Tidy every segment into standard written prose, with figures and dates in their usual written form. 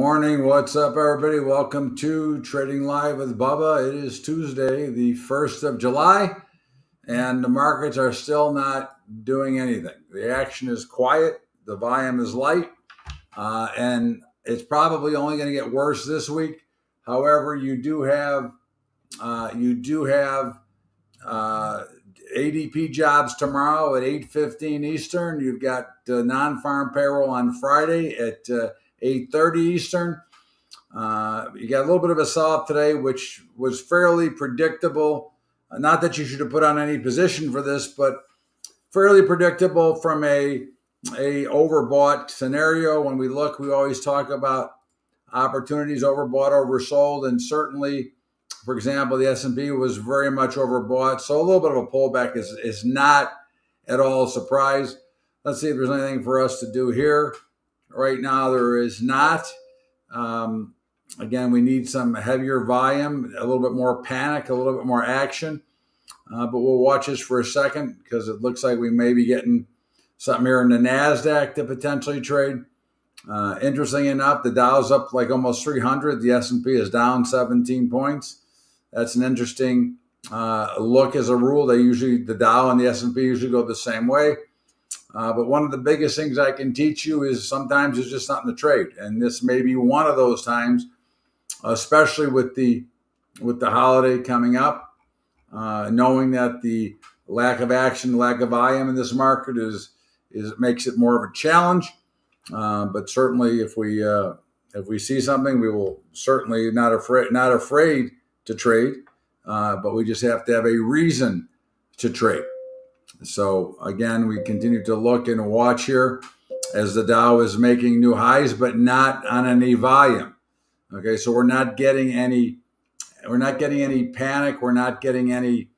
morning. What's up, everybody? Welcome to Trading Live with Bubba. It is Tuesday, the 1st of July, and the markets are still not doing anything. The action is quiet. The volume is light, and it's probably only going to get worse this week. However, you do have ADP jobs tomorrow at 8:15 Eastern. You've got non-farm payroll on Friday at 8:30 Eastern. You got a little bit of a sell-off today, which was fairly predictable. Not that you should have put on any position for this, but fairly predictable from a overbought scenario. When we look, we always talk about opportunities overbought, oversold, and certainly, for example, the S&P was very much overbought. So a little bit of a pullback is not at all a surprise. Let's see if there's anything for us to do here. Right now, there is not. Again, we need some heavier volume, a little bit more panic, a little bit more action. But we'll watch this for a second because it looks like we may be getting something here in the NASDAQ to potentially trade. Interesting enough, the Dow's up like almost 300. The S&P is down 17 points. That's an interesting look as a rule. The Dow and the S&P usually go the same way. But one of the biggest things I can teach you is sometimes there's just nothing to trade. And this may be one of those times, especially with the holiday coming up, knowing that the lack of action, lack of volume in this market makes it more of a challenge. But certainly if we see something, we will certainly not afraid to trade, but we just have to have a reason to trade. So again, we continue to look and watch here as the Dow is making new highs, but not on any volume. Okay, so we're not getting any panic. We're not getting any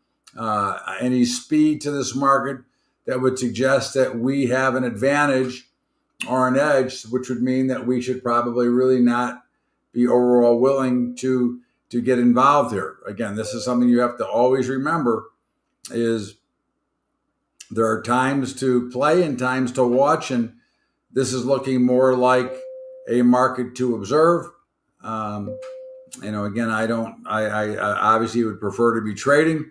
speed to this market that would suggest that we have an advantage or an edge, which would mean that we should probably really not be overall willing to get involved here. Again, this is something you have to always remember is there are times to play and times to watch, and this is looking more like a market to observe. Again, I obviously would prefer to be trading,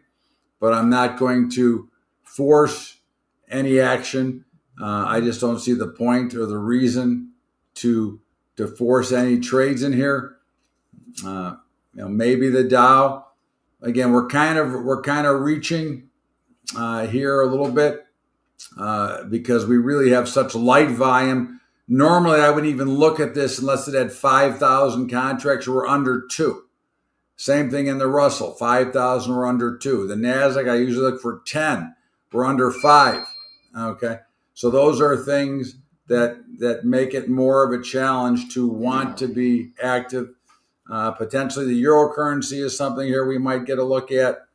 but I'm not going to force any action. I just don't see the point or the reason to force any trades in here. Maybe the Dow. Again, we're kind of reaching here a little bit because we really have such light volume. Normally, I wouldn't even look at this unless it had 5,000 contracts or we're under 2. Same thing in the Russell, 5,000 or under 2. The NASDAQ, I usually look for 10. We're under 5. Okay, so those are things that make it more of a challenge to want to be active. Potentially, the euro currency is something here we might get a look at.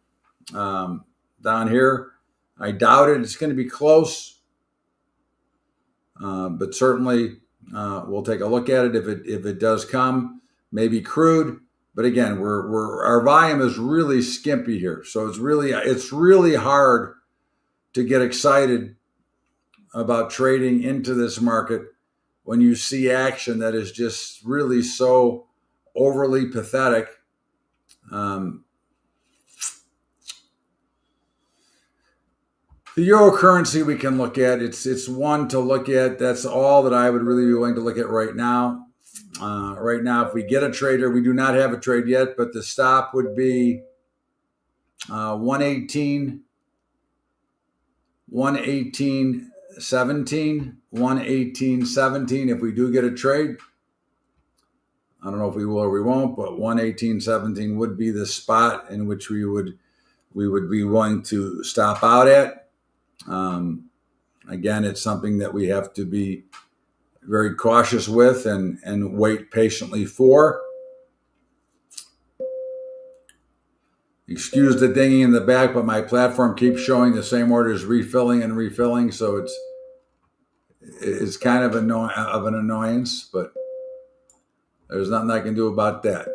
Down here, I doubt it. It's going to be close, but certainly we'll take a look at it if it does come. Maybe crude, but again, our volume is really skimpy here, so it's really hard to get excited about trading into this market when you see action that is just really so overly pathetic. The euro currency we can look at. It's one to look at. That's all that I would really be willing to look at right now. Right now, if we get a trader, we do not have a trade yet, but the stop would be 118.17, 118.17 if we do get a trade. I don't know if we will or we won't, but 118.17 would be the spot in which we would be willing to stop out at. Again, it's something that we have to be very cautious with and wait patiently for. Excuse the dinging in the back, but my platform keeps showing the same orders refilling and refilling, so it's kind of an annoyance, but there's nothing I can do about that.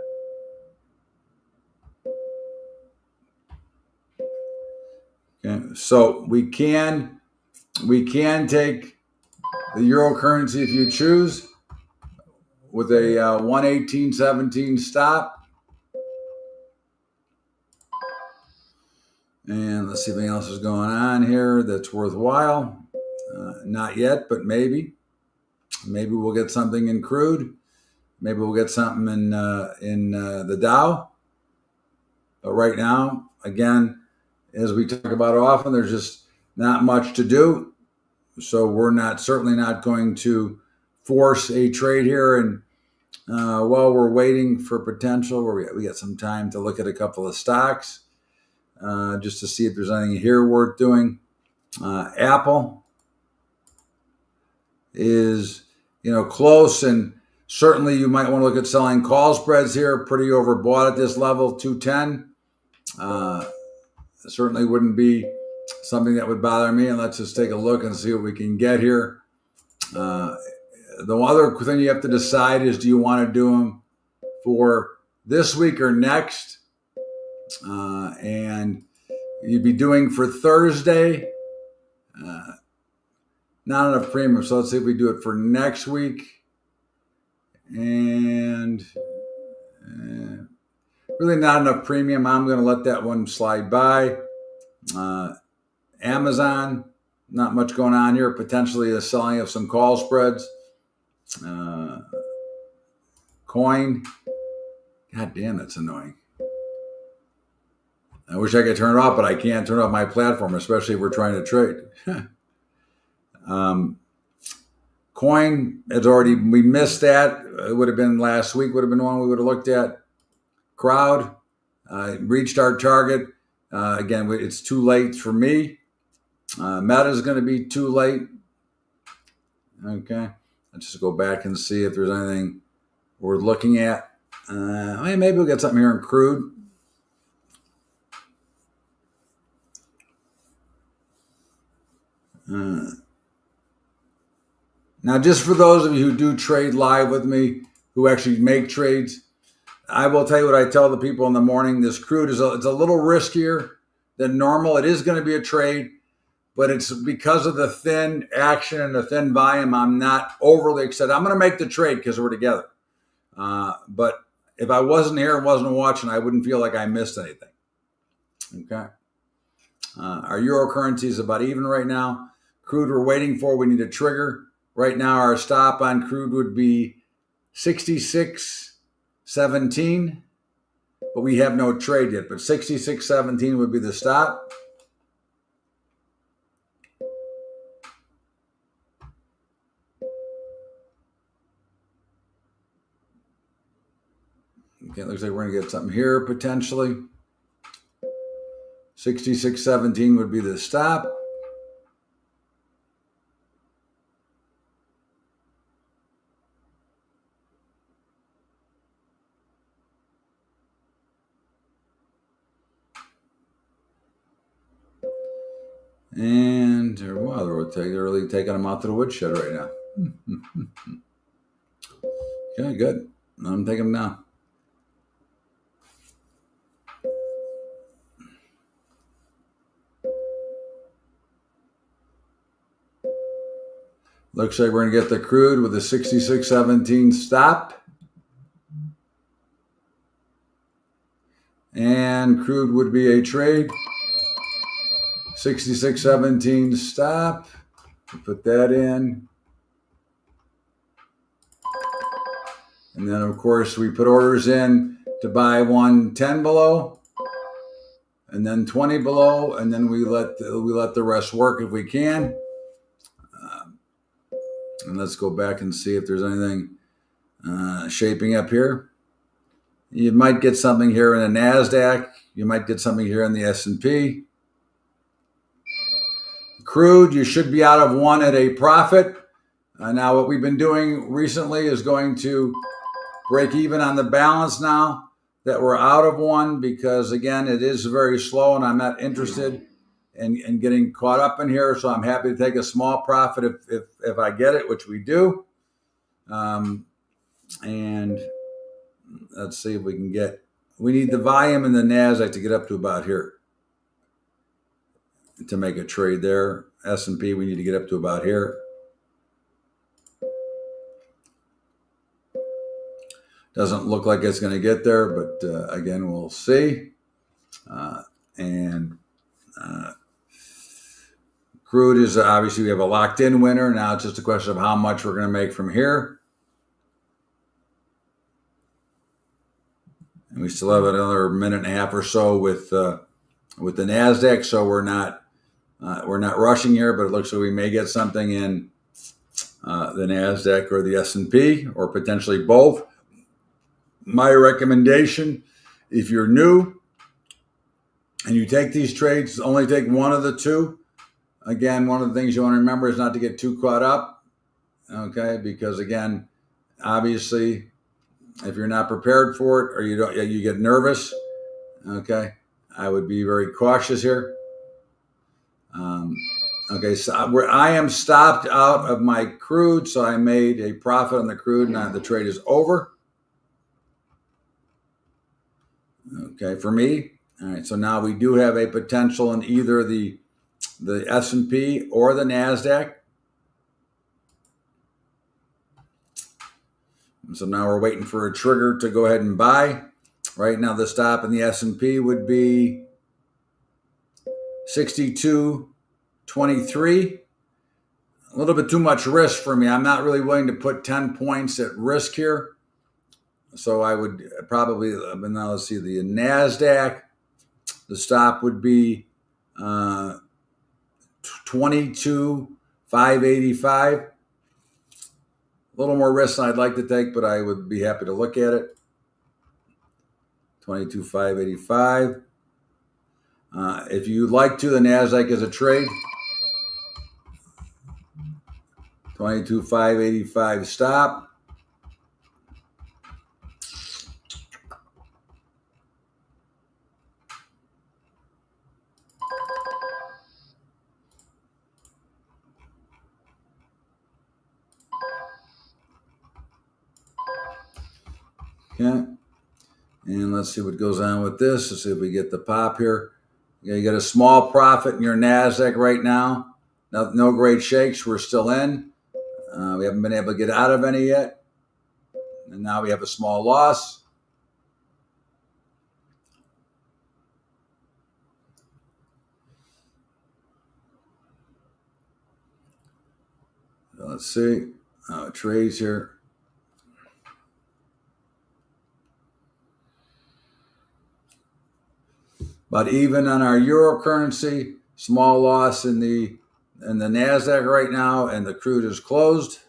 Okay, so we can take the euro currency if you choose. with a 118.17 stop. And let's see if anything else is going on here that's worthwhile. Not yet, but maybe. Maybe we'll get something in crude. Maybe we'll get something in the Dow. But right now, again, as we talk about often, there's just not much to do. So we're certainly not going to force a trade here. And while we're waiting for potential, we got some time to look at a couple of stocks just to see if there's anything here worth doing. Apple is, close, and certainly you might want to look at selling call spreads here. Pretty overbought at this level, 210. Certainly wouldn't be something that would bother me. And let's just take a look and see what we can get here. The other thing you have to decide is, do you want to do them for this week or next? And you'd be doing for Thursday. Not enough premium. So let's see if we do it for next week. And really not enough premium. I'm going to let that one slide by. Amazon, not much going on here. Potentially a selling of some call spreads. Coin. God damn, that's annoying. I wish I could turn it off, but I can't turn off my platform, especially if we're trying to trade. Coin we missed that. It would have been last week, would have been one we would have looked at. Crowd reached our target. Again, it's too late for me. Meta is going to be too late. Okay. Let's just go back and see if there's anything worth looking at. Maybe we'll get something here in crude. Now, just for those of you who do trade live with me, who actually make trades, I will tell you what I tell the people in the morning. This crude it's a little riskier than normal. It is going to be a trade, but it's because of the thin action and the thin volume. I'm not overly excited. I'm going to make the trade because we're together. But if I wasn't here and wasn't watching, I wouldn't feel like I missed anything. Okay. Our euro currency is about even right now. Crude we're waiting for. We need a trigger. Right now, our stop on crude would be 66.17, but we have no trade yet. But 66.17 would be the stop. Okay, it looks like we're going to get something here potentially. 66.17 would be the stop. And they're really taking them out to the woodshed right now. Okay, good. I'm taking them now. Looks like we're going to get the crude with a 66.17 stop. And crude would be a trade. 66.17 stop. Put that in. And then, of course, we put orders in to buy 110 below, and then 20 below, and then we let the rest work if we can. And let's go back and see if there's anything shaping up here. You might get something here in the NASDAQ. You might get something here in the S&P. Crude, you should be out of one at a profit. Now, what we've been doing recently is going to break even on the balance now that we're out of one, because, again, it is very slow, and I'm not interested in getting caught up in here. So I'm happy to take a small profit if I get it, which we do. And let's see if we can we need the volume in the NASDAQ to get up to about here to make a trade there. S&P, we need to get up to about here. Doesn't look like it's going to get there, but again, we'll see. And crude is obviously, we have a locked in winner. Now it's just a question of how much we're going to make from here. And we still have another minute and a half or so with the NASDAQ, so we're not rushing here, but it looks like we may get something in the NASDAQ or the S&P, or potentially both. My recommendation, if you're new and you take these trades, only take one of the two. Again, one of the things you want to remember is not to get too caught up, okay? Because again, obviously, if you're not prepared for it or you get nervous, okay, I would be very cautious here. Okay, so I am stopped out of my crude, so I made a profit on the crude, and the trade is over. Okay, for me. All right, so now we do have a potential in either the S&P or the NASDAQ. So now we're waiting for a trigger to go ahead and buy. Right now, the stop in the S&P would be 62.23. A little bit too much risk for me. I'm not really willing to put 10 points at risk here. So I would probably, now let's see, the NASDAQ, the stop would be 22,585. A little more risk I'd like to take, but I would be happy to look at it. 22,585. If you like to, the NASDAQ is a trade. 22,585 stop. Okay. And let's see what goes on with this. Let's see if we get the pop here. You get a small profit in your NASDAQ right now. No great shakes. We're still in. We haven't been able to get out of any yet. And now we have a small loss. So let's see. Trades here. But even on our euro currency, small loss in the NASDAQ right now, and the crude is closed.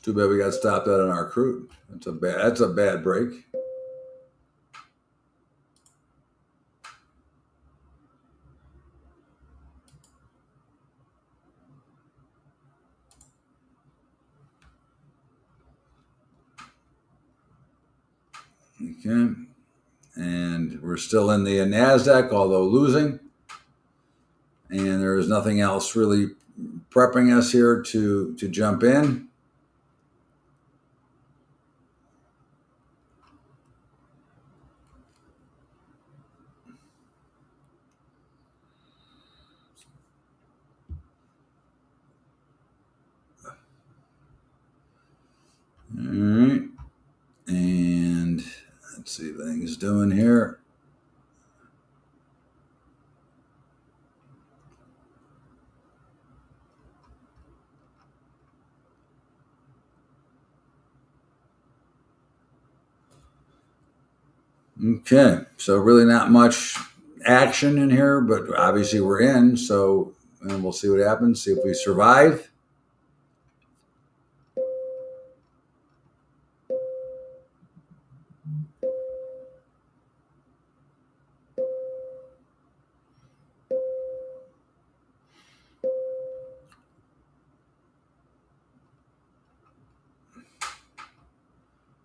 Too bad we got stopped out on our crude. That's a bad break. Okay. And we're still in the NASDAQ, although losing. And there is nothing else really prepping us here to jump in. All right. And let's see what things doing here. Okay, so really not much action in here, but obviously we're in, so and we'll see what happens, see if we survive.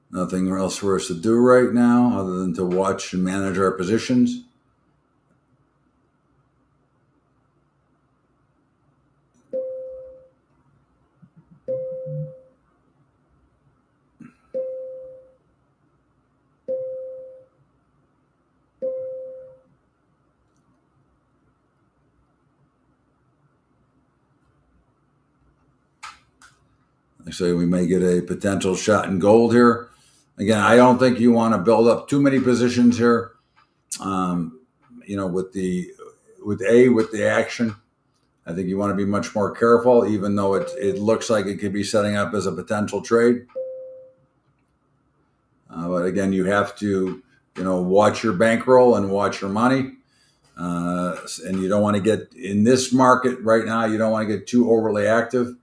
Nothing else for us to do right now other than to watch and manage our positions. So we may get a potential shot in gold here. Again, I don't think you want to build up too many positions here. With the action, I think you want to be much more careful, even though it looks like it could be setting up as a potential trade. But again, you have to, watch your bankroll and watch your money. And you don't want to get in this market right now. You don't want to get too overly active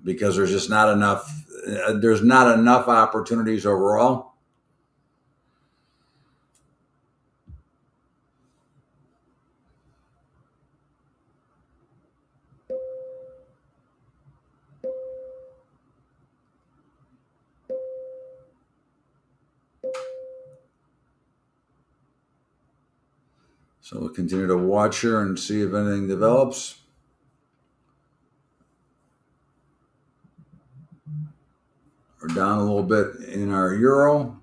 because there's just not enough. There's not enough opportunities overall. So we'll continue to watch her and see if anything develops. We're down a little bit in our euro.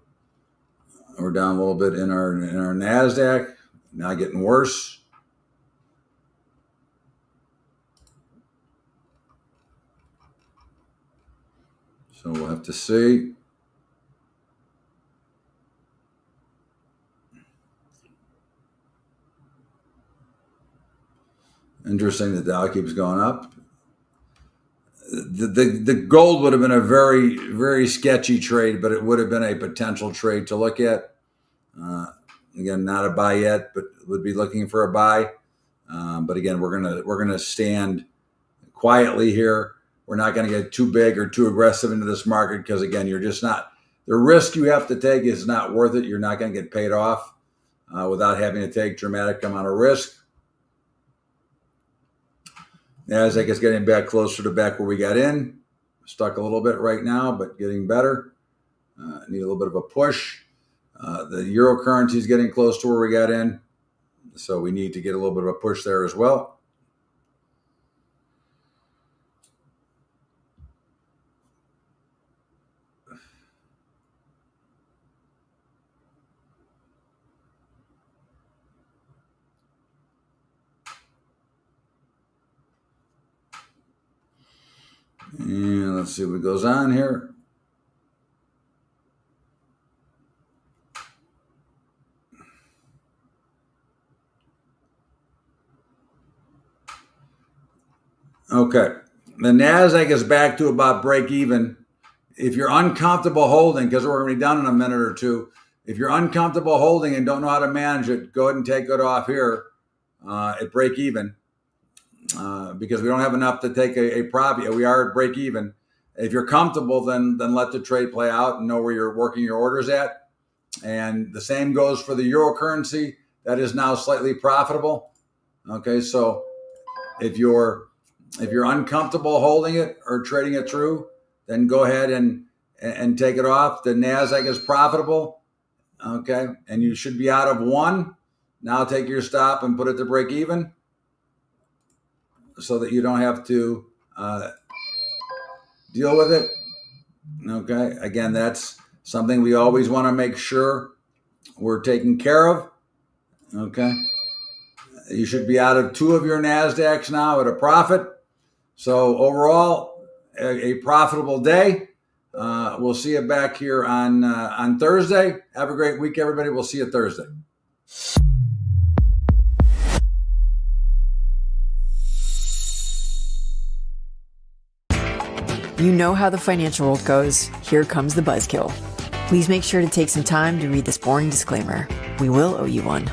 We're down a little bit in our NASDAQ. Now getting worse. So we'll have to see. Interesting, the Dow keeps going up. The gold would have been a very, very sketchy trade, but it would have been a potential trade to look at. Again, not a buy yet, but would be looking for a buy. But again, we're gonna stand quietly here. We're not going to get too big or too aggressive into this market because again, you're just not. The risk you have to take is not worth it. You're not going to get paid off without having to take dramatic amount of risk. Nasdaq is getting back closer to back where we got in. Stuck a little bit right now, but getting better. Need a little bit of a push. The euro currency is getting close to where we got in. So we need to get a little bit of a push there as well. And let's see what goes on here. Okay. The NASDAQ is back to about break even. If you're uncomfortable holding, because we're going to be done in a minute or two, if you're uncomfortable holding and don't know how to manage it, go ahead and take it off here at break even. Because we don't have enough to take a profit. We are at break even. If you're comfortable, then let the trade play out and know where you're working your orders at. And the same goes for the euro currency. That is now slightly profitable. Okay, so if you're uncomfortable holding it or trading it through, then go ahead and take it off. The NASDAQ is profitable. Okay, and you should be out of one. Now take your stop and put it to break even, so that you don't have to deal with it. Okay. Again, that's something we always want to make sure we're taking care of. Okay. You should be out of two of your NASDAQs now at a profit. So overall, a profitable day. We'll see you back here on Thursday. Have a great week, everybody. We'll see you Thursday. You know how the financial world goes. Here comes the buzzkill. Please make sure to take some time to read this boring disclaimer. We will owe you one.